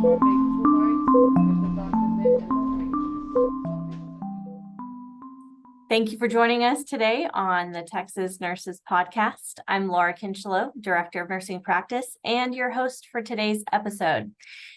are big 2 points because the doctors live in Long Range. Some people say. Thank you for joining us today on the Texas Nurses Podcast. I'm Laura Kincheloe, Director of Nursing Practice, and your host for today's episode.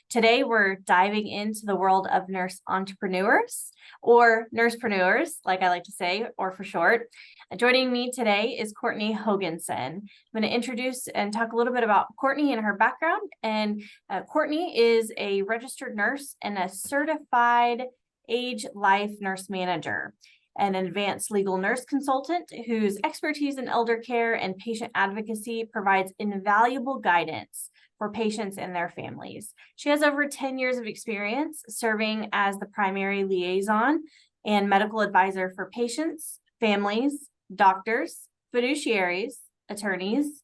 Today, we're diving into the world of nurse entrepreneurs, or nursepreneurs, like I like to say, or for short. Joining me today is Courtney Hogenson. I'm going to introduce and talk a little bit about Courtney and her background. And Courtney is a registered nurse and a certified age life nurse manager, an advanced legal nurse consultant whose expertise in elder care and patient advocacy provides invaluable guidance for patients and their families. She has over 10 years of experience serving as the primary liaison and medical advisor for patients, families, doctors, fiduciaries, attorneys,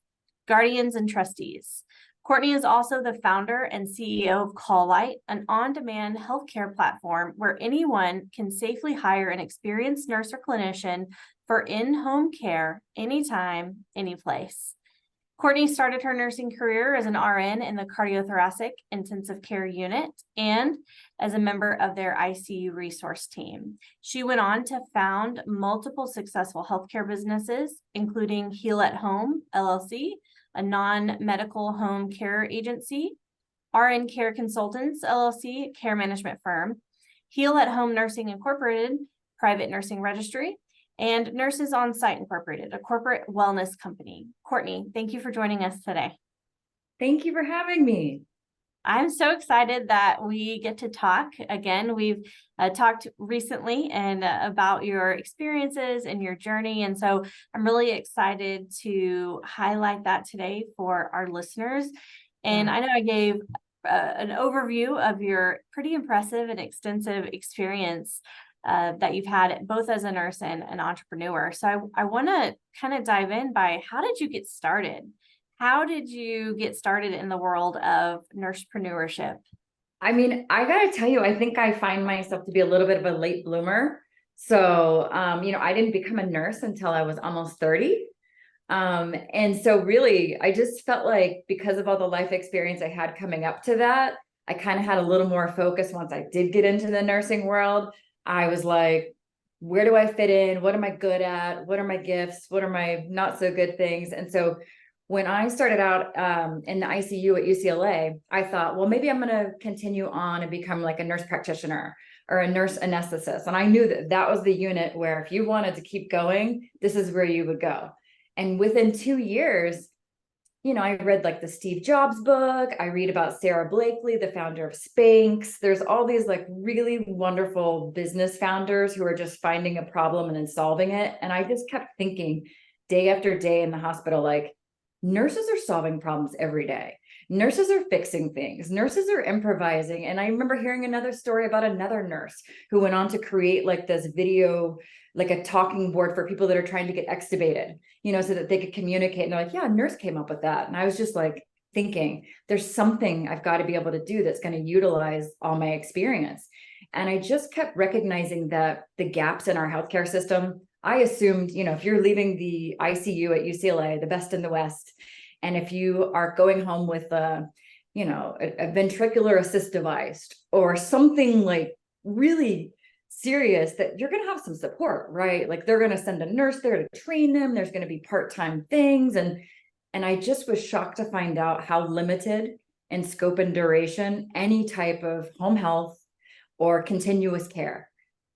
guardians, and trustees. Courtney is also the founder and CEO of Call Light, an on-demand healthcare platform where anyone can safely hire an experienced nurse or clinician for in-home care anytime, anyplace. Courtney started her nursing career as an RN in the cardiothoracic intensive care unit and as a member of their ICU resource team. She went on to found multiple successful healthcare businesses, including Heal at Home, LLC, a non-medical home care agency, RN Care Consultants, LLC, care management firm, Heal at Home Nursing Incorporated, private nursing registry, and Nurses on Site Incorporated, a corporate wellness company. Courtney, thank you for joining us today. Thank you for having me. I'm so excited that we get to talk again. We've talked recently and about your experiences and your journey. And so I'm really excited to highlight that today for our listeners. And I know I gave an overview of your pretty impressive and extensive experience that you've had both as a nurse and an entrepreneur. So I want to kind of dive in by how did you get started? How did you get started in the world of nursepreneurship? I mean, I got to tell you, I think I find myself to be a little bit of a late bloomer. So, I didn't become a nurse until I was almost 30. And so really, I just felt like because of all the life experience I had coming up to that, I kind of had a little more focus once I did get into the nursing world. I was like, where do I fit in? What am I good at? What are my gifts? What are my not so good things? And so when I started out in the ICU at UCLA, I thought, well, maybe I'm going to continue on and become like a nurse practitioner or a nurse anesthetist. And I knew that that was the unit where if you wanted to keep going, this is where you would go. And within 2 years, I read like the Steve Jobs book. I read about Sarah Blakely, the founder of Spanx. There's all these like really wonderful business founders who are just finding a problem and then solving it. And I just kept thinking day after day in the hospital, like, nurses are solving problems every day. Nurses are fixing things. Nurses are improvising. And I remember hearing another story about another nurse who went on to create like this video, like a talking board for people that are trying to get extubated, so that they could communicate. And they're like, yeah, a nurse came up with that. And I was just like thinking, there's something I've got to be able to do that's going to utilize all my experience. And I just kept recognizing that the gaps in our healthcare system. I assumed, if you're leaving the ICU at UCLA, the best in the West, and if you are going home with a ventricular assist device or something like really serious, that you're going to have some support, right? Like they're going to send a nurse there to train them. There's going to be part-time things. And I just was shocked to find out how limited in scope and duration any type of home health or continuous care.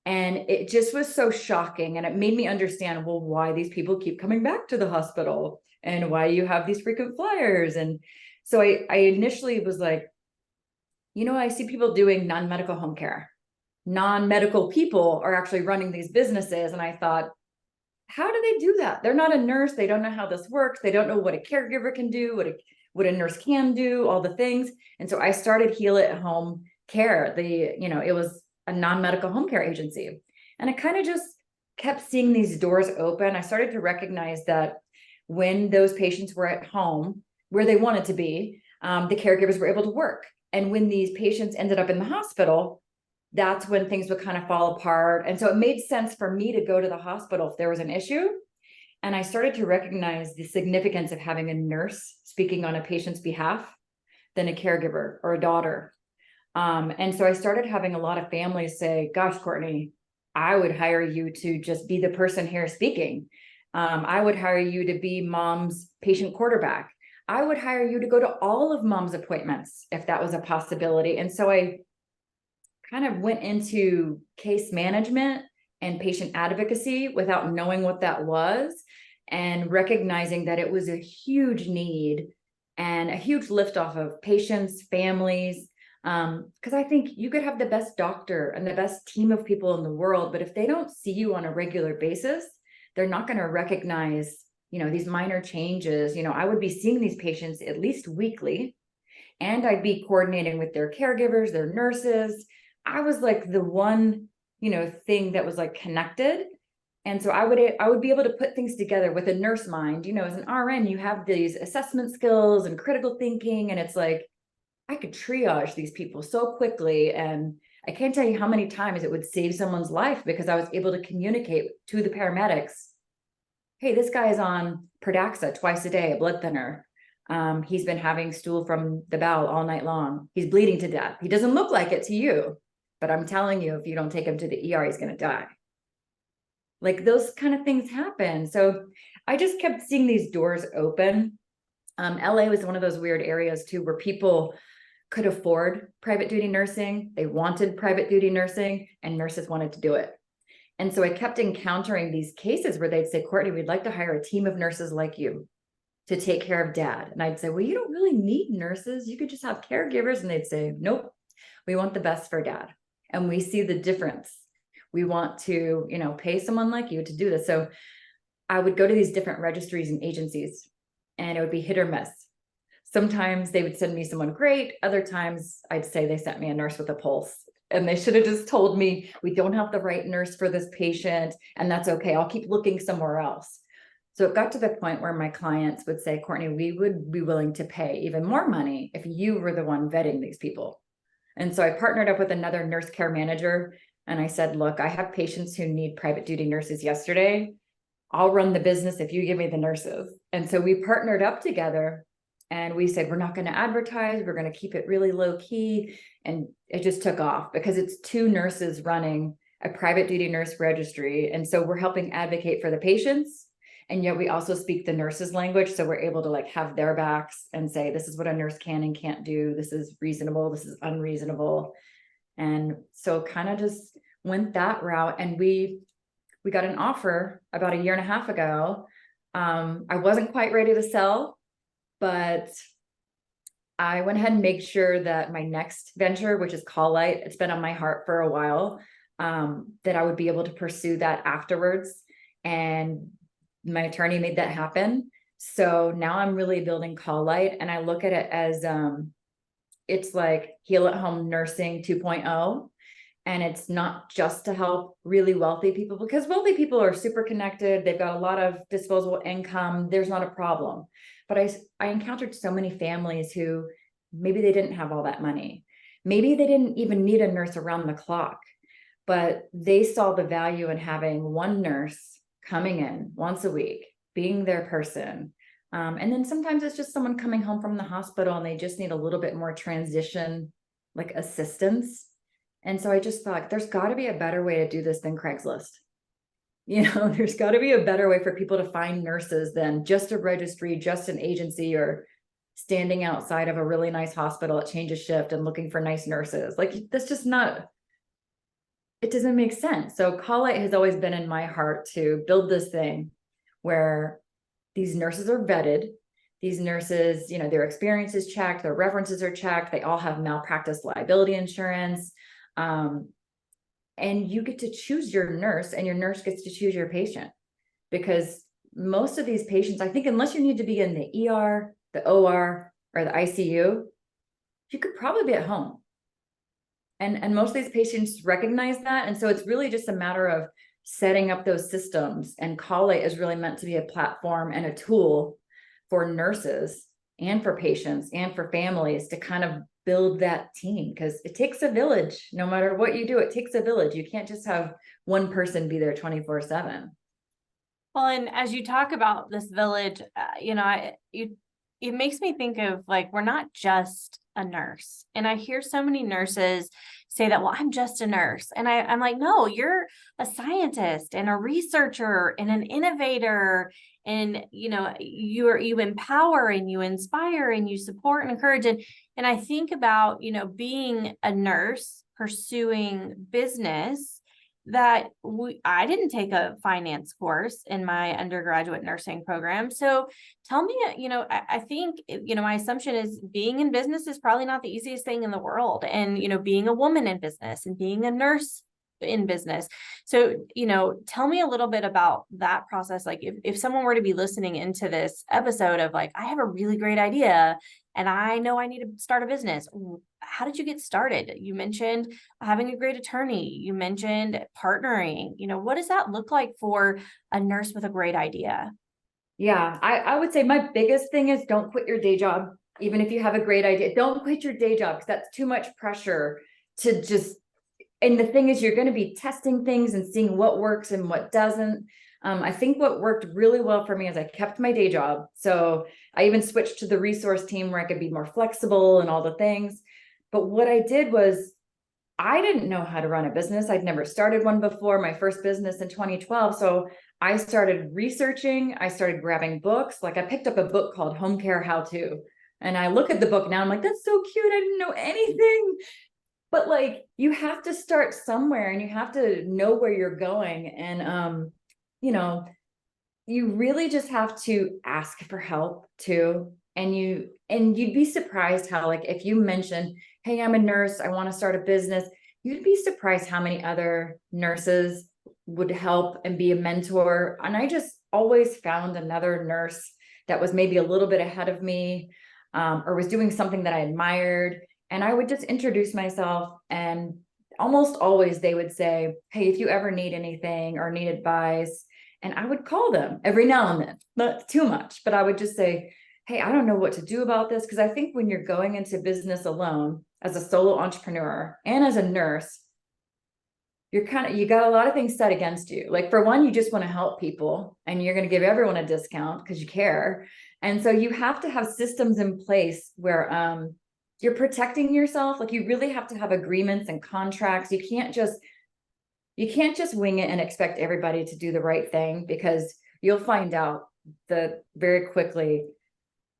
And it just was so shocking. And it made me understand, well, why these people keep coming back to the hospital and why you have these frequent flyers. And so I initially was like, I see people doing non-medical home care. Non-medical people are actually running these businesses. And I thought, how do they do that? They're not a nurse. They don't know how this works. They don't know what a caregiver can do, what a nurse can do, all the things. And so I started Heal at Home Care. It was a non-medical home care agency. And I kind of just kept seeing these doors open. I started to recognize that when those patients were at home where they wanted to be, the caregivers were able to work. And when these patients ended up in the hospital, that's when things would kind of fall apart. And so it made sense for me to go to the hospital if there was an issue. And I started to recognize the significance of having a nurse speaking on a patient's behalf than a caregiver or a daughter. And so I started having a lot of families say, gosh, Courtney, I would hire you to just be the person here speaking. I would hire you to be mom's patient quarterback. I would hire you to go to all of mom's appointments if that was a possibility. And so I kind of went into case management and patient advocacy without knowing what that was, and recognizing that it was a huge need and a huge lift off of patients, families. Because I think you could have the best doctor and the best team of people in the world, but if they don't see you on a regular basis, they're not going to recognize, these minor changes. I would be seeing these patients at least weekly, and I'd be coordinating with their caregivers, their nurses. I was like the one, thing that was like connected. And so I would be able to put things together with a nurse mind. As an RN, you have these assessment skills and critical thinking, and it's like, I could triage these people so quickly. And I can't tell you how many times it would save someone's life because I was able to communicate to the paramedics, hey, this guy is on Pradaxa twice a day, a blood thinner. He's been having stool from the bowel all night long. He's bleeding to death. He doesn't look like it to you, but I'm telling you, if you don't take him to the ER, he's going to die. Like those kind of things happen. So I just kept seeing these doors open. LA was one of those weird areas too, where people could afford private duty nursing. They wanted private duty nursing, and nurses wanted to do it. And so I kept encountering these cases where they'd say, Courtney, we'd like to hire a team of nurses like you to take care of dad. And I'd say, well, you don't really need nurses. You could just have caregivers. And they'd say, nope, we want the best for dad. And we see the difference. We want to, pay someone like you to do this. So I would go to these different registries and agencies, and it would be hit or miss. Sometimes they would send me someone great. Other times I'd say they sent me a nurse with a pulse, and they should have just told me, we don't have the right nurse for this patient, and that's okay. I'll keep looking somewhere else. So it got to the point where my clients would say, Courtney, we would be willing to pay even more money if you were the one vetting these people. And so I partnered up with another nurse care manager, and I said, look, I have patients who need private duty nurses yesterday. I'll run the business if you give me the nurses. And so we partnered up together, and we said, we're not going to advertise. We're going to keep it really low key. And it just took off because it's two nurses running a private duty nurse registry. And so we're helping advocate for the patients. And yet we also speak the nurses' language. So we're able to have their backs and say, this is what a nurse can and can't do. This is reasonable. This is unreasonable. And so kind of just went that route. And we got an offer about 1.5 years ago. I wasn't quite ready to sell, but I went ahead and made sure that my next venture, which is Call Light, it's been on my heart for a while, that I would be able to pursue that afterwards. And my attorney made that happen. So now I'm really building Call Light, and I look at it as it's like Heal at Home Nursing 2.0. And it's not just to help really wealthy people, because wealthy people are super connected. They've got a lot of disposable income. There's not a problem. But I encountered so many families who maybe they didn't have all that money. Maybe they didn't even need a nurse around the clock, but they saw the value in having one nurse coming in once a week, being their person. And then sometimes it's just someone coming home from the hospital and they just need a little bit more transition, like assistance. And so I just thought, there's got to be a better way to do this than Craigslist. There's got to be a better way for people to find nurses than just a registry, just an agency, or standing outside of a really nice hospital at change of shift and looking for nice nurses. Like, that's just not, it doesn't make sense. So Call Light has always been in my heart to build this thing where these nurses are vetted. These nurses, their experience is checked, their references are checked. They all have malpractice liability insurance. And you get to choose your nurse, and your nurse gets to choose your patient, because most of these patients, I think, unless you need to be in the ER, the OR, or the ICU, you could probably be at home. And most of these patients recognize that. And so it's really just a matter of setting up those systems. And Call Light is really meant to be a platform and a tool for nurses and for patients and for families to kind of build that team, because it takes a village. No matter what you do, it takes a village. You can't just have one person be there 24/7. Well, and as you talk about this village, it makes me think of, like, we're not just a nurse? And I hear so many nurses say that, well, I'm just a nurse. And I'm like, no, you're a scientist and a researcher and an innovator. And, you empower and you inspire and you support and encourage. And I think about, being a nurse pursuing business, that I didn't take a finance course in my undergraduate nursing program. So tell me, I think, my assumption is being in business is probably not the easiest thing in the world. And, being a woman in business and being a nurse in business. So, tell me a little bit about that process. Like if someone were to be listening into this episode of like, I have a really great idea and I know I need to start a business. How did you get started? You mentioned having a great attorney. You mentioned partnering. What does that look like for a nurse with a great idea? Yeah, I would say my biggest thing is don't quit your day job. Even if you have a great idea, don't quit your day job because that's too much pressure to just, and the thing is, you're going to be testing things and seeing what works and what doesn't. I think what worked really well for me is I kept my day job. So I even switched to the resource team where I could be more flexible and all the things. But what I did was I didn't know how to run a business. I'd never started one before, my first business in 2012. So I started researching, I started grabbing books. Like I picked up a book called Home Care How To. And I look at the book now, I'm like, that's so cute. I didn't know anything. But like, you have to start somewhere and you have to know where you're going. And, you really just have to ask for help too. And you'd be surprised how, like, if you mention, hey, I'm a nurse, I want to start a business, you'd be surprised how many other nurses would help and be a mentor. And I just always found another nurse that was maybe a little bit ahead of me, or was doing something that I admired. And I would just introduce myself, and almost always they would say, hey, if you ever need anything or need advice, and I would call them every now and then, not too much, but I would just say, hey, I don't know what to do about this. Because I think when you're going into business alone as a solo entrepreneur and as a nurse, you got a lot of things set against you. Like for one, you just want to help people and you're going to give everyone a discount because you care. And so you have to have systems in place where you're protecting yourself. Like you really have to have agreements and contracts. You can't just wing it and expect everybody to do the right thing, because you'll find out that very quickly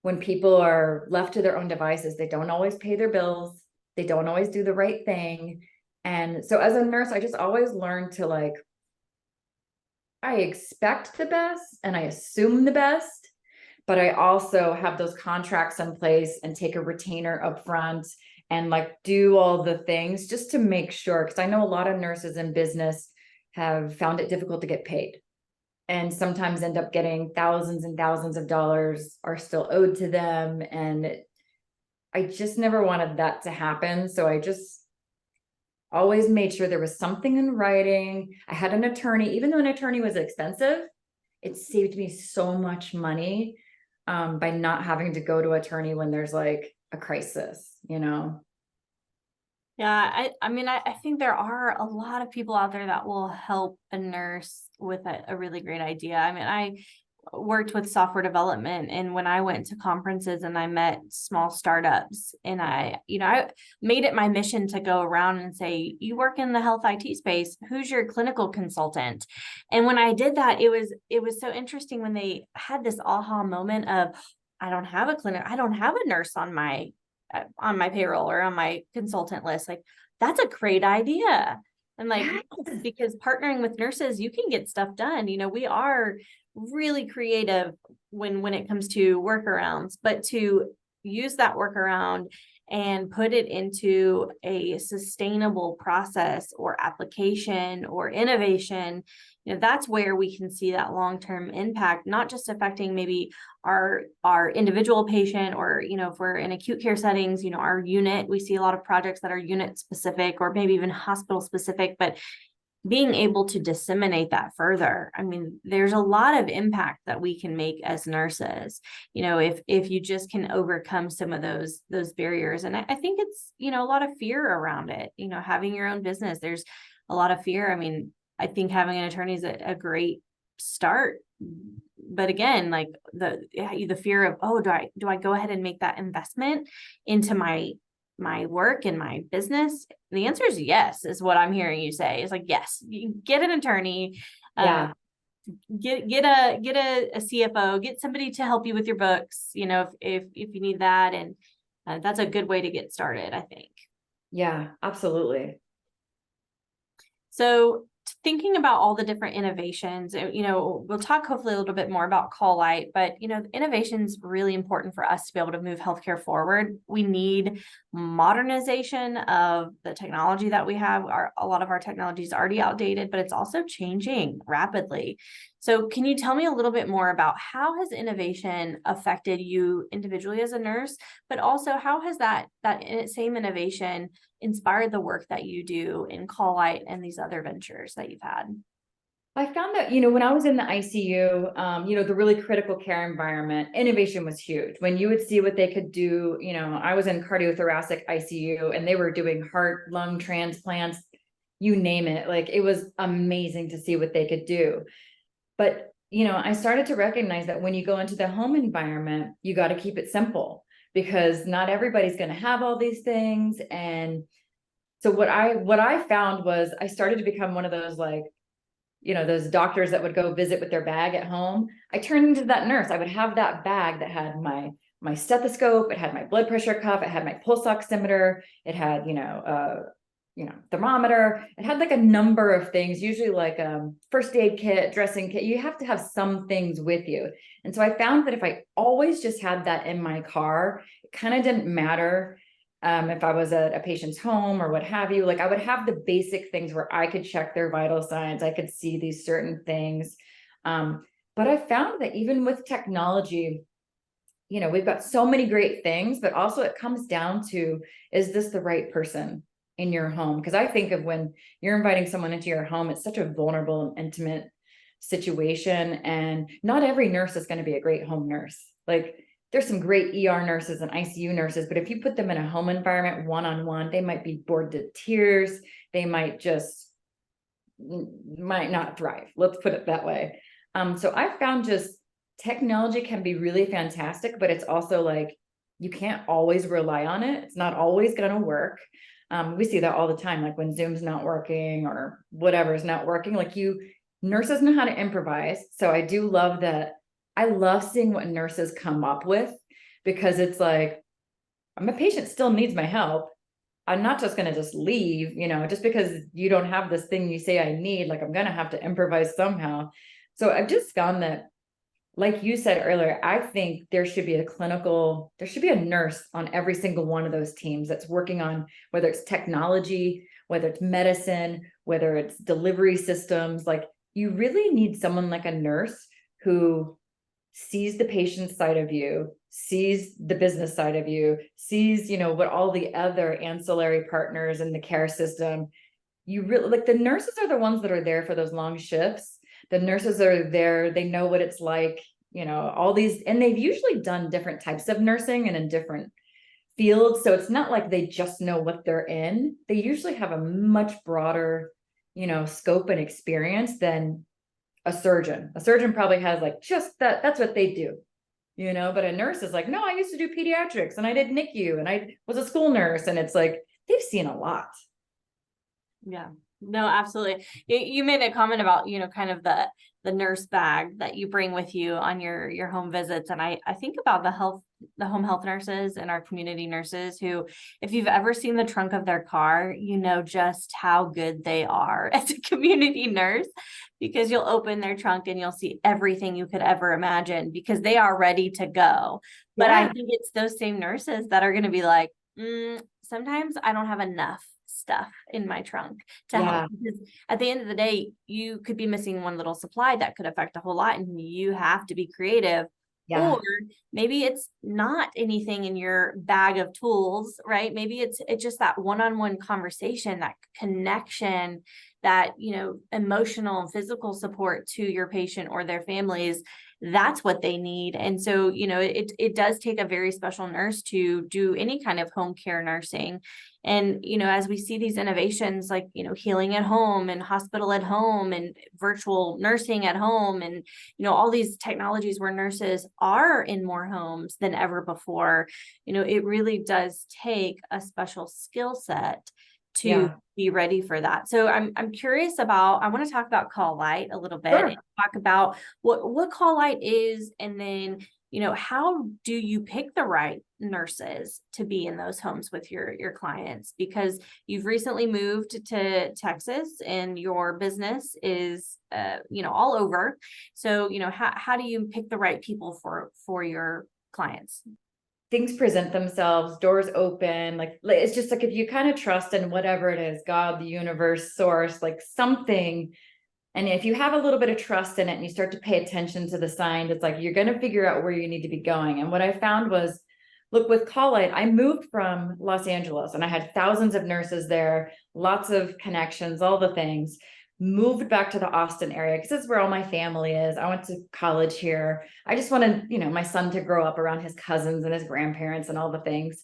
when people are left to their own devices, they don't always pay their bills. They don't always do the right thing. And so as a nurse, I just always learned to like, I expect the best and I assume the best, but I also have those contracts in place and take a retainer up front and like do all the things just to make sure. Because I know a lot of nurses in business have found it difficult to get paid and sometimes end up getting thousands and thousands of dollars are still owed to them. And I just never wanted that to happen. So I just always made sure there was something in writing. I had an attorney, even though an attorney was expensive, it saved me so much money by not having to go to attorney when there's like a crisis, Yeah, I think there are a lot of people out there that will help a nurse with a really great idea. I mean, I worked with software development, and when I went to conferences and I met small startups, and I made it my mission to go around and say, you work in the health IT space, who's your clinical consultant? And when I did that, it was so interesting when they had this aha moment of, I don't have a nurse on my payroll or on my consultant list. Like, that's a great idea. And like, yes, because partnering with nurses, you can get stuff done. We are really creative when it comes to workarounds, but to use that workaround and put it into a sustainable process or application or innovation, that's where we can see that long-term impact, not just affecting maybe our individual patient, or, if we're in acute care settings, our unit, we see a lot of projects that are unit specific or maybe even hospital specific, but being able to disseminate that further. I mean, there's a lot of impact that we can make as nurses, if you just can overcome some of those barriers. And I think it's, a lot of fear around it, having your own business, there's a lot of fear. I mean, I think having an attorney is a great start. but again, like the fear of, oh, do I go ahead and make that investment into my work and my business? The answer is yes, is what I'm hearing you say. It's like, yes, you get an attorney, Yeah. get a CFO, get somebody to help you with your books, if you need that. And that's a good way to get started, I think. Yeah, absolutely. So thinking about all the different innovations, we'll talk hopefully a little bit more about Call Light, but innovation is really important for us to be able to move healthcare forward. We need modernization of the technology that we have. A lot of our technology is already outdated, but it's also changing rapidly. So can you tell me a little bit more about how has innovation affected you individually as a nurse, but also how has that same innovation inspired the work that you do in Call Light and these other ventures that you've had? I found that, when I was in the ICU, the really critical care environment, innovation was huge. When you would see what they could do, I was in cardiothoracic ICU and they were doing heart, lung transplants, you name it. Like, it was amazing to see what they could do. But, I started to recognize that when you go into the home environment, you got to keep it simple, because not everybody's going to have all these things. And so what I found was I started to become one of those, like, those doctors that would go visit with their bag at home. I turned into that nurse. I would have that bag that had my stethoscope, it had my blood pressure cuff, it had my pulse oximeter, it had, thermometer. It had like a number of things, usually like first aid kit, dressing kit. You have to have some things with you. And so I found that if I always just had that in my car, it kind of didn't matter if I was at a patient's home or what have you. Like, I would have the basic things where I could check their vital signs. I could see these certain things. But I found that even with technology, we've got so many great things, but also it comes down to, is this the right person in your home? Because I think of when you're inviting someone into your home, it's such a vulnerable and intimate situation. And not every nurse is going to be a great home nurse. Like, there's some great ER nurses and ICU nurses, but if you put them in a home environment one-on-one, they might be bored to tears. They might not thrive. Let's put it that way. So I found just technology can be really fantastic, but it's also like, you can't always rely on it. It's not always going to work. We see that all the time, like when Zoom's not working or whatever is not working, like nurses know how to improvise. So I do love that. I love seeing what nurses come up with, because it's like, my patient still needs my help. I'm not just going to just leave, just because you don't have this thing you say I need, like, I'm going to have to improvise somehow. So I've just found that, like you said earlier, I think there should be a nurse on every single one of those teams that's working on, whether it's technology, whether it's medicine, whether it's delivery systems. Like, you really need someone like a nurse who sees the patient side of you, sees the business side of you, sees, what all the other ancillary partners in the care system. You really, like, the nurses are the ones that are there for those long shifts. The nurses are there, they know what it's like, all these, and they've usually done different types of nursing and in different fields. So it's not like they just know what they're in. They usually have a much broader, scope and experience than a surgeon. A surgeon probably has like just that's what they do, but a nurse is like, no, I used to do pediatrics and I did NICU and I was a school nurse. And it's like, they've seen a lot. Yeah, no, absolutely. You made a comment about, kind of the nurse bag that you bring with you on your home visits. And I think about the home health nurses and our community nurses who, if you've ever seen the trunk of their car, you know just how good they are as a community nurse, because you'll open their trunk and you'll see everything you could ever imagine because they are ready to go. But Yeah. I think it's those same nurses that are going to be like, sometimes I don't have enough stuff in my trunk to help, because at the end of the day, you could be missing one little supply that could affect a whole lot, and you have to be creative. Or maybe it's not anything in your bag of tools, right? Maybe it's just that one-on-one conversation, that connection, that, emotional and physical support to your patient or their families. that's what they need. And so, it does take a very special nurse to do any kind of home care nursing. And, as we see these innovations like, healing at home and hospital at home and virtual nursing at home and, all these technologies where nurses are in more homes than ever before, it really does take a special skill set to be ready for that. So I'm curious about, I want to talk about Call Light a little bit and talk about what Call Light is, and then, how do you pick the right nurses to be in those homes with your clients? Because you've recently moved to Texas and your business is, all over. So, how do you pick the right people for your clients? Things present themselves, doors open, like it's just like if you kind of trust in whatever it is, God, the universe, source, like something. And if you have a little bit of trust in it and you start to pay attention to the signs, it's like you're going to figure out where you need to be going. And what I found was, look, with Call Light, I moved from Los Angeles and I had thousands of nurses there, lots of connections, all the things. Moved back to the Austin area because that's where all my family is. I went to college here. I just wanted, my son to grow up around his cousins and his grandparents and all the things.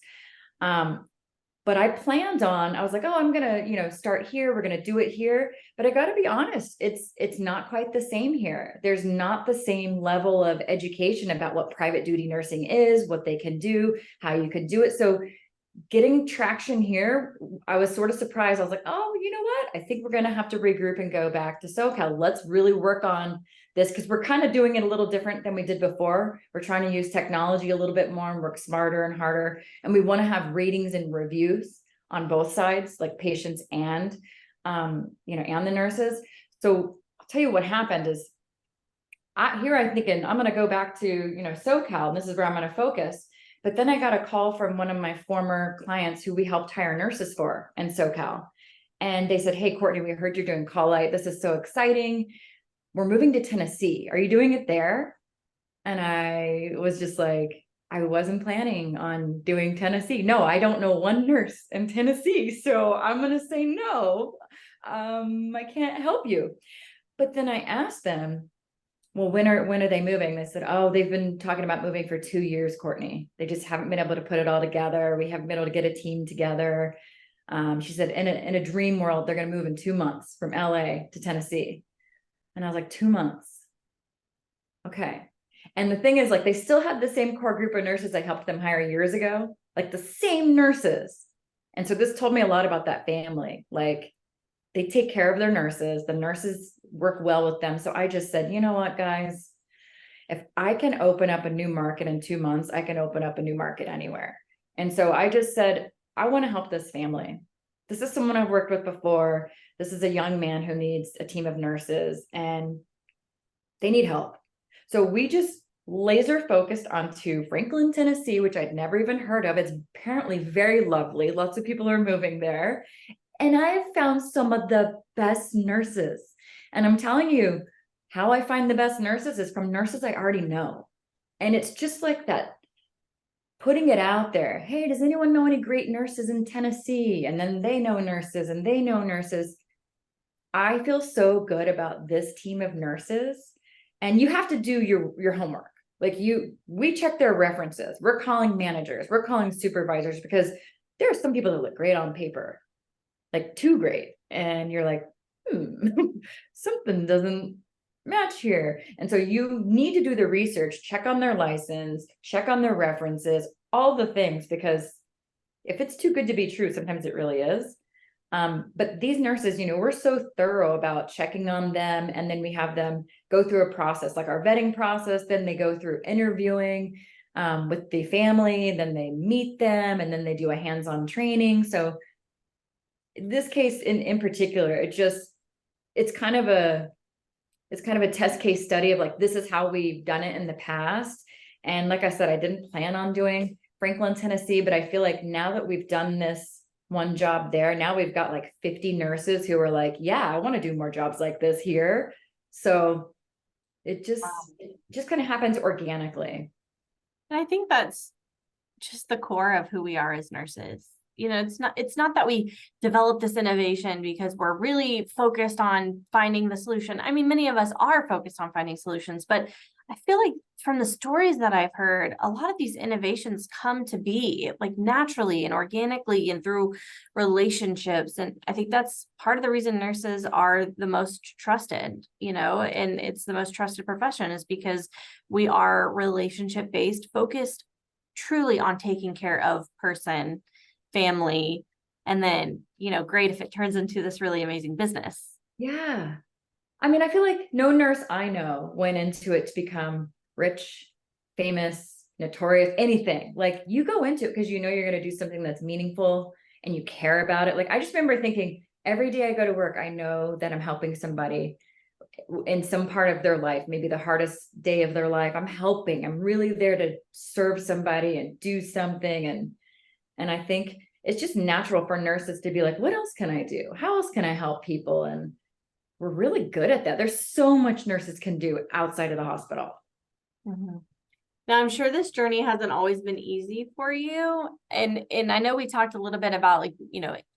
But I planned on, I was like, oh, I'm gonna, start here. We're gonna do it here. But I got to be honest, it's not quite the same here. There's not the same level of education about what private duty nursing is, what they can do, how you could do it. So getting traction here, I was sort of surprised. I was like, oh, you know what? I think we're going to have to regroup and go back to SoCal. Let's really work on this because we're kind of doing it a little different than we did before. We're trying to use technology a little bit more and work smarter and harder. And we want to have ratings and reviews on both sides, like patients and, and the nurses. So I'll tell you what happened is I'm thinking I'm going to go back to, SoCal, and this is where I'm going to focus. But then I got a call from one of my former clients who we helped hire nurses for in SoCal. And they said, hey, Courtney, we heard you're doing Call Light. This is so exciting. We're moving to Tennessee. Are you doing it there? And I was just like, I wasn't planning on doing Tennessee. No, I don't know one nurse in Tennessee. So I'm going to say no. I can't help you. But then I asked them, well, when are they moving? They said, oh, they've been talking about moving for 2 years, Courtney. They just haven't been able to put it all together. We haven't been able to get a team together. She said, in a dream world, they're going to move in 2 months from LA to Tennessee. And I was like, 2 months. Okay. And the thing is, like, they still had the same core group of nurses I helped them hire years ago, like the same nurses. And so this told me a lot about that family. Like, they take care of their nurses. The nurses work well with them. So I just said, you know what, guys, if I can open up a new market in 2 months, I can open up a new market anywhere. And so I just said, I want to help this family. This is someone I've worked with before. This is a young man who needs a team of nurses and they need help. So we just laser focused onto Franklin, Tennessee, which I'd never even heard of. It's apparently very lovely. Lots of people are moving there. And I have found some of the best nurses. And I'm telling you, how I find the best nurses is from nurses I already know. And it's just like that, putting it out there. Hey, does anyone know any great nurses in Tennessee? And then they know nurses and they know nurses. I feel so good about this team of nurses. And you have to do your homework. Like we check their references. We're calling managers. We're calling supervisors because there are some people that look great on paper, like too great. And you're like, something doesn't match here. And so you need to do the research, check on their license, check on their references, all the things, because if it's too good to be true, sometimes it really is. But these nurses, we're so thorough about checking on them. And then we have them go through a process, like our vetting process. Then they go through interviewing with the family, then they meet them, and then they do a hands-on training. So in this case in particular, it's kind of a test case study of like, this is how we've done it in the past. And like I said, I didn't plan on doing Franklin, Tennessee, but I feel like now that we've done this one job there, now we've got like 50 nurses who are like, yeah, I want to do more jobs like this here. So it just kind of happens organically. And I think that's just the core of who we are as nurses. It's not that we developed this innovation because we're really focused on finding the solution. I mean, many of us are focused on finding solutions, but I feel like from the stories that I've heard, a lot of these innovations come to be like naturally and organically and through relationships. And I think that's part of the reason nurses are the most trusted, and it's the most trusted profession is because we are relationship based, focused truly on taking care of person, family, and then, great if it turns into this really amazing business. Yeah. I mean, I feel like no nurse I know went into it to become rich, famous, notorious, anything. Like you go into it because you're going to do something that's meaningful and you care about it. Like I just remember thinking every day I go to work, I know that I'm helping somebody in some part of their life, maybe the hardest day of their life. I'm helping. I'm really there to serve somebody and do something. And I think it's just natural for nurses to be like, what else can I do? How else can I help people? And we're really good at that. There's so much nurses can do outside of the hospital. Mm-hmm. Now, I'm sure this journey hasn't always been easy for you. And I know we talked a little bit about like,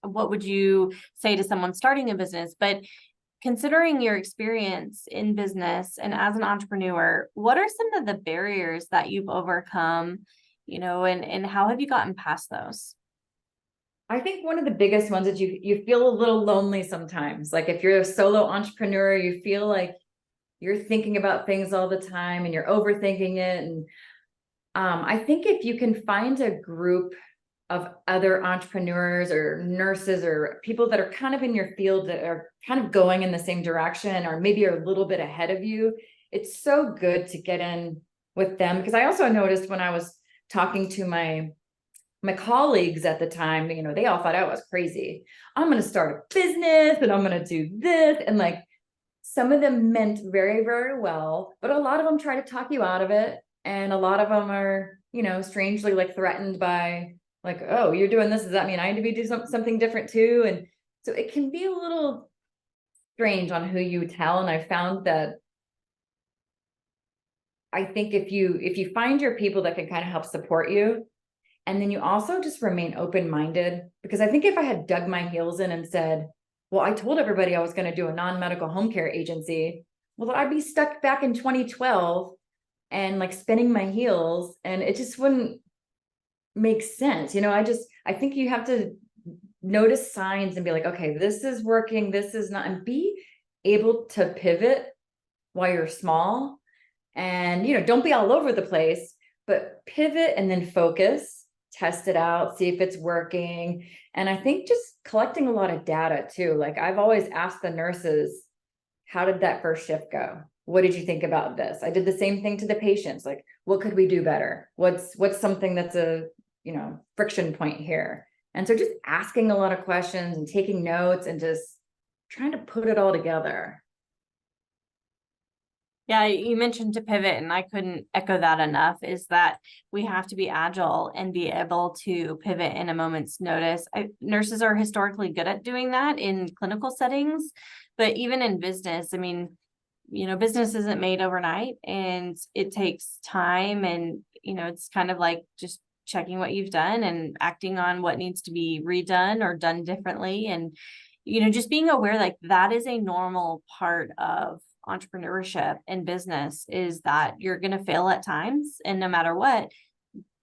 what would you say to someone starting a business, but considering your experience in business and as an entrepreneur, what are some of the barriers that you've overcome, and how have you gotten past those? I think one of the biggest ones is you feel a little lonely sometimes. Like if you're a solo entrepreneur, you feel like you're thinking about things all the time and you're overthinking it. And I think if you can find a group of other entrepreneurs or nurses or people that are kind of in your field that are kind of going in the same direction or maybe are a little bit ahead of you, it's so good to get in with them. Because I also noticed when I was talking to my colleagues at the time, they all thought I was crazy. I'm going to start a business and I'm going to do this. And like some of them meant very, very well, but a lot of them try to talk you out of it. And a lot of them are, strangely like threatened by like, oh, you're doing this. Does that mean I need to be doing something different too? And so it can be a little strange on who you tell. And I found that I think if you find your people that can kind of help support you, and then you also just remain open-minded, because I think if I had dug my heels in and said, well, I told everybody I was going to do a non-medical home care agency, well, I'd be stuck back in 2012 and like spinning my heels, and it just wouldn't make sense. I think you have to notice signs and be like, okay, this is working, this is not, and be able to pivot while you're small and, don't be all over the place, but pivot and then focus, test it out, see if it's working. And I think just collecting a lot of data too. Like I've always asked the nurses, how did that first shift go? What did you think about this? I did the same thing to the patients. Like, what could we do better? What's something that's a, friction point here? And so just asking a lot of questions and taking notes and just trying to put it all together. Yeah, you mentioned to pivot, and I couldn't echo that enough, is that we have to be agile and be able to pivot in a moment's notice. Nurses are historically good at doing that in clinical settings, but even in business, I mean, business isn't made overnight and it takes time, and, it's kind of like just checking what you've done and acting on what needs to be redone or done differently. And, just being aware like that is a normal part of entrepreneurship and business, is that you're going to fail at times, and no matter what,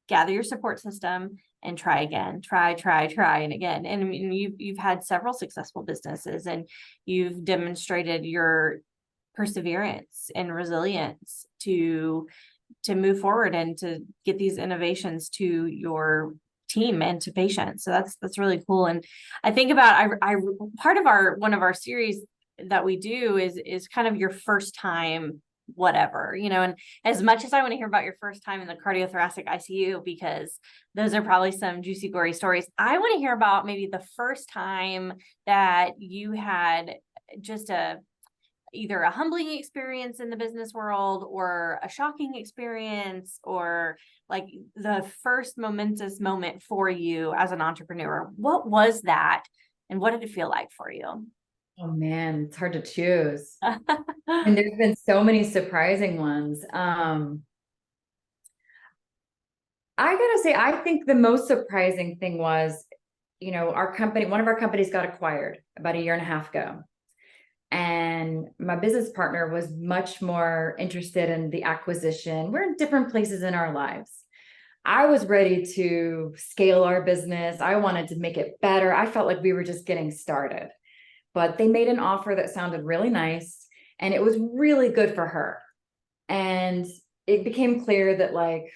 gather your support system and try again, try and again. And I mean, you've had several successful businesses, and you've demonstrated your perseverance and resilience to move forward and to get these innovations to your team and to patients. So that's really cool. And I think about I part of one of our series that we do is kind of your first time whatever, and as much as I want to hear about your first time in the cardiothoracic ICU, because those are probably some juicy, gory stories, I want to hear about maybe the first time that you had just either a humbling experience in the business world or a shocking experience, or like the first momentous moment for you as an entrepreneur. What was that, and what did it feel like for you? Oh man, it's hard to choose. And there's been so many surprising ones. I gotta say, I think the most surprising thing was, one of our companies got acquired about a year and a half ago. And my business partner was much more interested in the acquisition. We're in different places in our lives. I was ready to scale our business. I wanted to make it better. I felt like we were just getting started, but they made an offer that sounded really nice and it was really good for her. And it became clear that like,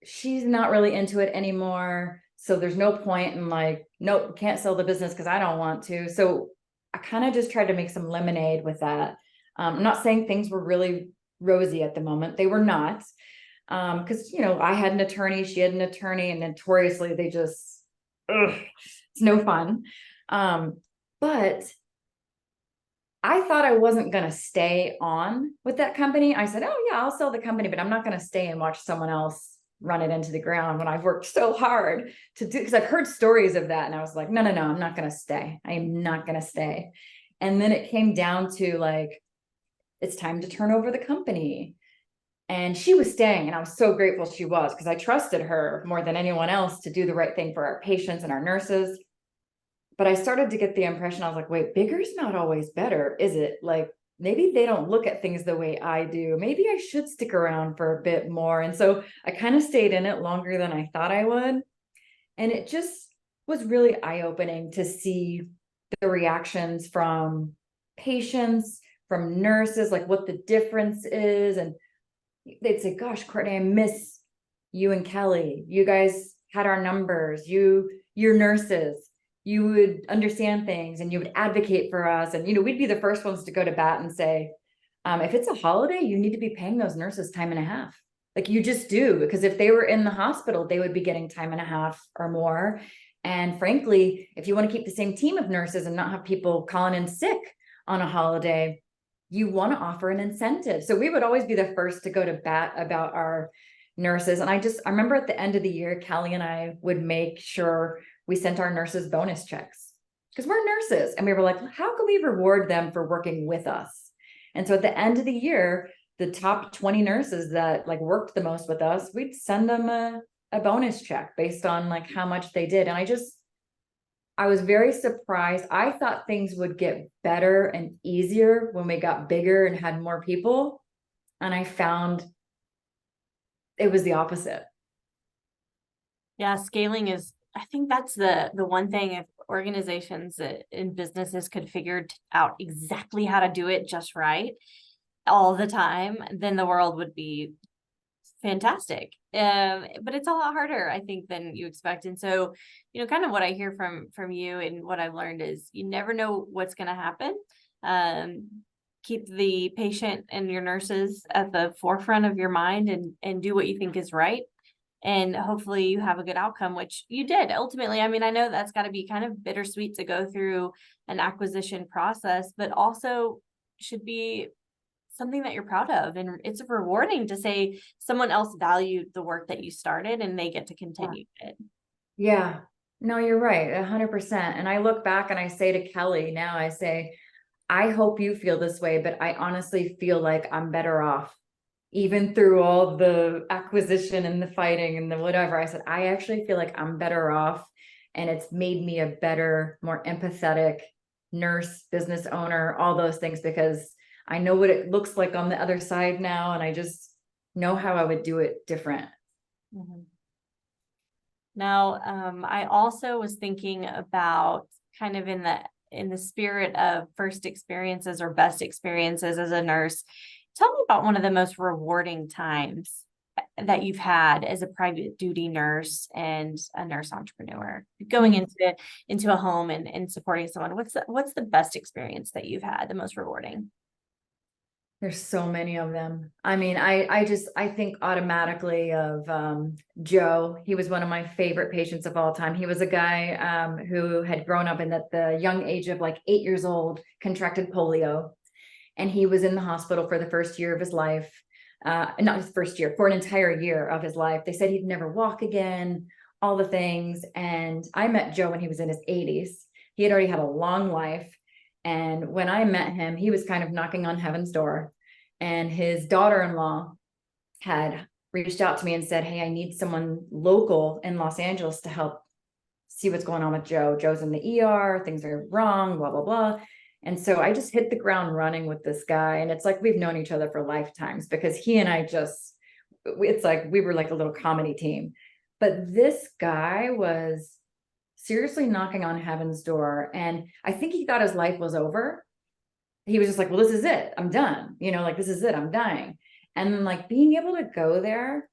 she's not really into it anymore. So there's no point in like, nope, can't sell the business because I don't want to. So I kind of just tried to make some lemonade with that. I'm not saying things were really rosy at the moment. They were not. Because, you know, I had an attorney, she had an attorney, and notoriously they just, it's no fun. But I thought I wasn't going to stay on with that company. I said, oh yeah, I'll sell the company, but I'm not going to stay and watch someone else run it into the ground when I've worked so hard to do, because I've heard stories of that. And I was like, no, I'm not going to stay. I am not going to stay. And then it came down to like, it's time to turn over the company. And she was staying, and I was so grateful she was, because I trusted her more than anyone else to do the right thing for our patients and our nurses. But I started to get the impression, I was like, wait, bigger's not always better, is it? Like, maybe they don't look at things the way I do. Maybe I should stick around for a bit more. And so I kind of stayed in it longer than I thought I would. And it just was really eye-opening to see the reactions from patients, from nurses, like what the difference is. And they'd say, gosh, Courtney, I miss you and Kelly. You guys had our numbers. You're nurses. You would understand things and you would advocate for us. And, you know, we'd be the first ones to go to bat and say, if it's a holiday, you need to be paying those nurses time and a half. Like you just do, because if they were in the hospital, they would be getting time and a half or more. And frankly, if you want to keep the same team of nurses and not have people calling in sick on a holiday, you want to offer an incentive. So we would always be the first to go to bat about our nurses. And I remember at the end of the year, Kelly and I would make sure we sent our nurses bonus checks because we're nurses. And we were like, how can we reward them for working with us? And so at the end of the year, the top 20 nurses that like worked the most with us, we'd send them a bonus check based on like how much they did. And I was very surprised. I thought things would get better and easier when we got bigger and had more people. And I found it was the opposite. Yeah, scaling is, I think that's the one thing, if organizations and businesses could figure out exactly how to do it just right all the time, then the world would be fantastic. But it's a lot harder, I think, than you expect. And so, you know, kind of what I hear from you and what I've learned is you never know what's going to happen. Keep the patient and your nurses at the forefront of your mind and do what you think is right. And hopefully you have a good outcome, which you did ultimately. I mean, I know that's got to be kind of bittersweet to go through an acquisition process, but also should be something that you're proud of. And it's rewarding to say someone else valued the work that you started and they get to continue it. Yeah, no, you're right. 100%. And I look back and I say to Kelly now, I say, I hope you feel this way, but I honestly feel like I'm better off even through all the acquisition and the fighting and the whatever. I said, I actually feel like I'm better off. And it's made me a better, more empathetic nurse, business owner, all those things, because I know what it looks like on the other side now. And I just know how I would do it different. Mm-hmm. Now, I also was thinking about kind of in the spirit of first experiences or best experiences as a nurse. Tell me about one of the most rewarding times that you've had as a private duty nurse and a nurse entrepreneur, going into a home and supporting someone. What's the best experience that you've had, the most rewarding? There's so many of them. I mean, I think automatically of Joe. He was one of my favorite patients of all time. He was a guy who had grown up and at the young age of like 8 years old, contracted polio. And he was in the hospital for the first year of his life, not his first year, for an entire year of his life. They said he'd never walk again, all the things. And I met Joe when he was in his 80s. He had already had a long life. And when I met him, he was kind of knocking on heaven's door. And his daughter-in-law had reached out to me and said, hey, I need someone local in Los Angeles to help see what's going on with Joe. Joe's in the ER, things are wrong, blah, blah, blah. And so I just hit the ground running with this guy. And it's like we've known each other for lifetimes because he and I just, it's like we were like a little comedy team. But this guy was seriously knocking on heaven's door. And I think he thought his life was over. He was just like, well, this is it. I'm done. You know, like, this is it. I'm dying. And then like being able to go there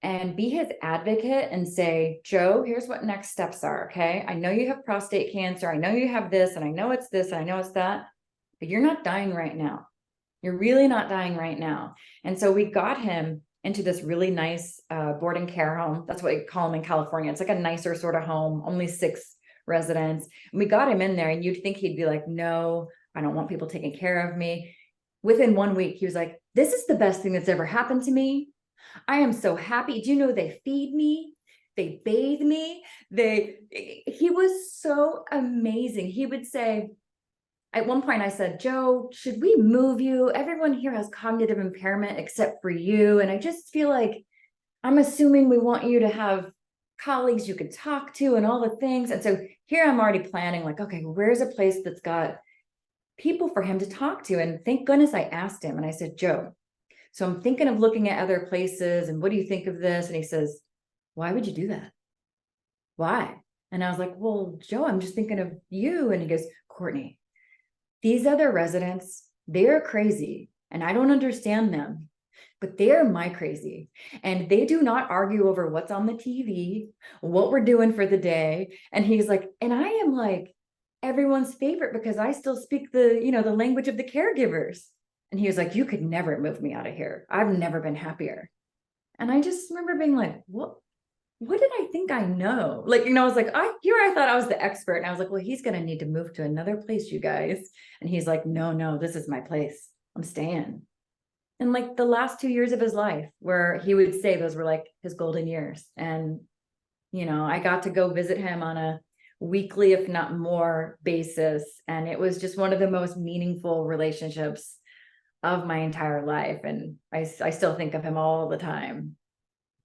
and be his advocate and say, Joe, here's what next steps are. Okay. I know you have prostate cancer. I know you have this, and I know it's this, and I know it's that, but you're not dying right now. You're really not dying right now. And so we got him into this really nice boarding care home. That's what we call them in California. It's like a nicer sort of home, only 6 residents. And we got him in there, and you'd think he'd be like, no, I don't want people taking care of me. Within 1 week, he was like, this is the best thing that's ever happened to me. I am so happy. Do you know they feed me? They bathe me. He was so amazing. He would say, at one point I said, Joe, should we move you? Everyone here has cognitive impairment except for you. And I just feel like I'm assuming we want you to have colleagues you could talk to and all the things. And so here I'm already planning like, okay, where's a place that's got people for him to talk to? And thank goodness I asked him, and I said, Joe, so I'm thinking of looking at other places, and what do you think of this? And he says, why would you do that? Why? And I was like, well, Joe, I'm just thinking of you. And he goes, Courtney, these other residents, they're crazy and I don't understand them, but they're my crazy. And they do not argue over what's on the TV, what we're doing for the day. And he's like, and I am like everyone's favorite because I still speak the, you know, the language of the caregivers. And he was like, you could never move me out of here. I've never been happier. And I just remember being like, what did I think I know? Like, you know, I was like, I thought I was the expert. And I was like, well, he's going to need to move to another place, you guys. And he's like, no, this is my place. I'm staying. And like the last 2 years of his life, where he would say those were like his golden years. And, you know, I got to go visit him on a weekly, if not more, basis. And it was just one of the most meaningful relationships of my entire life. And I still think of him all the time.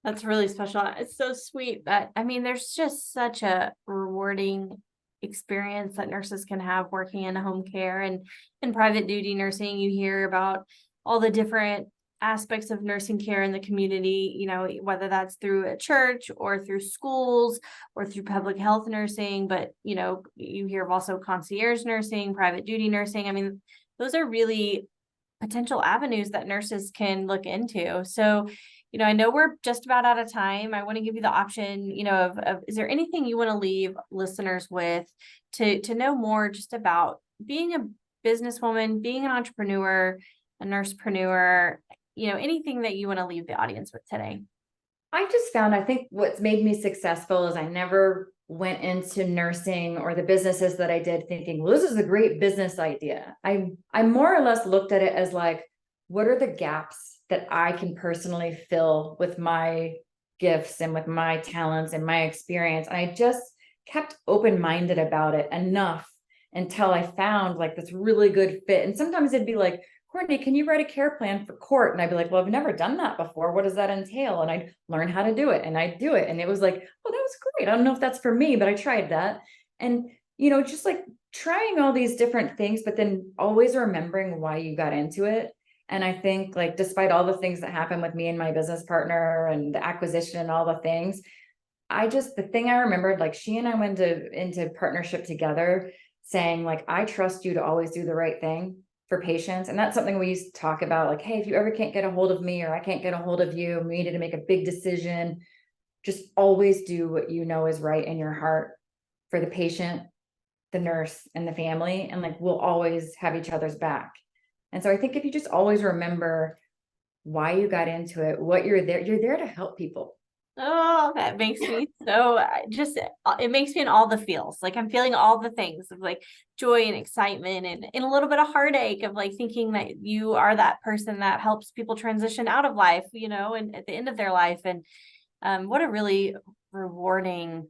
That's really special. It's so sweet. But I mean, there's just such a rewarding experience that nurses can have working in home care and in private duty nursing. You hear about all the different aspects of nursing care in the community, you know, whether that's through a church or through schools or through public health nursing. But, you know, you hear of also concierge nursing, private duty nursing. I mean, those are really potential avenues that nurses can look into. So, you know, I know we're just about out of time. I want to give you the option, you know, of is there anything you want to leave listeners with to know more just about being a businesswoman, being an entrepreneur, a nursepreneur, you know, anything that you want to leave the audience with today? I just found, I think what's made me successful is I never went into nursing or the businesses that I did thinking, well, this is a great business idea. I more or less looked at it as like, what are the gaps that I can personally fill with my gifts and with my talents and my experience? And I just kept open-minded about it enough until I found like this really good fit. And sometimes it'd be like, Courtney, can you write a care plan for court? And I'd be like, well, I've never done that before. What does that entail? And I'd learn how to do it, and I'd do it. And it was like, oh, that was great. I don't know if that's for me, but I tried that. And, you know, just like trying all these different things, but then always remembering why you got into it. And I think like, despite all the things that happened with me and my business partner and the acquisition and all the things, the thing I remembered, like she and I went into partnership together saying like, I trust you to always do the right thing for patients. And that's something we used to talk about, like, hey, if you ever can't get a hold of me or I can't get a hold of you, we needed to make a big decision, just always do what you know is right in your heart for the patient, the nurse, and the family. And like, we'll always have each other's back. And so I think if you just always remember why you got into it, what you're there to help people. Oh, that makes me so it makes me in all the feels. Like I'm feeling all the things of like joy and excitement and a little bit of heartache of like thinking that you are that person that helps people transition out of life, you know, and at the end of their life. And what a really rewarding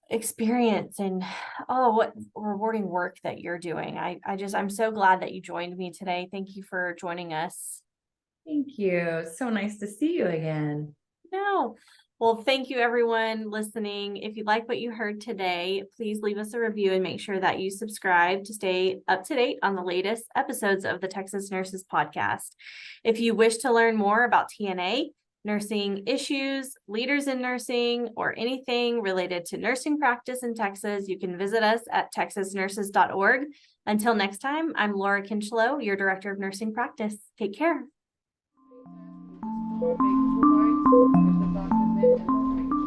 experience and what rewarding work that you're doing. I'm so glad that you joined me today. Thank you for joining us. Thank you. So nice to see you again. No. Well, thank you everyone listening. If you like what you heard today, please leave us a review and make sure that you subscribe to stay up to date on the latest episodes of the Texas Nurses Podcast. If you wish to learn more about TNA, nursing issues, leaders in nursing, or anything related to nursing practice in Texas, you can visit us at texasnurses.org. Until next time, I'm Laura Kincheloe, your Director of Nursing Practice. Take care. Just make 2 bites, there's the doctor's name and the drink.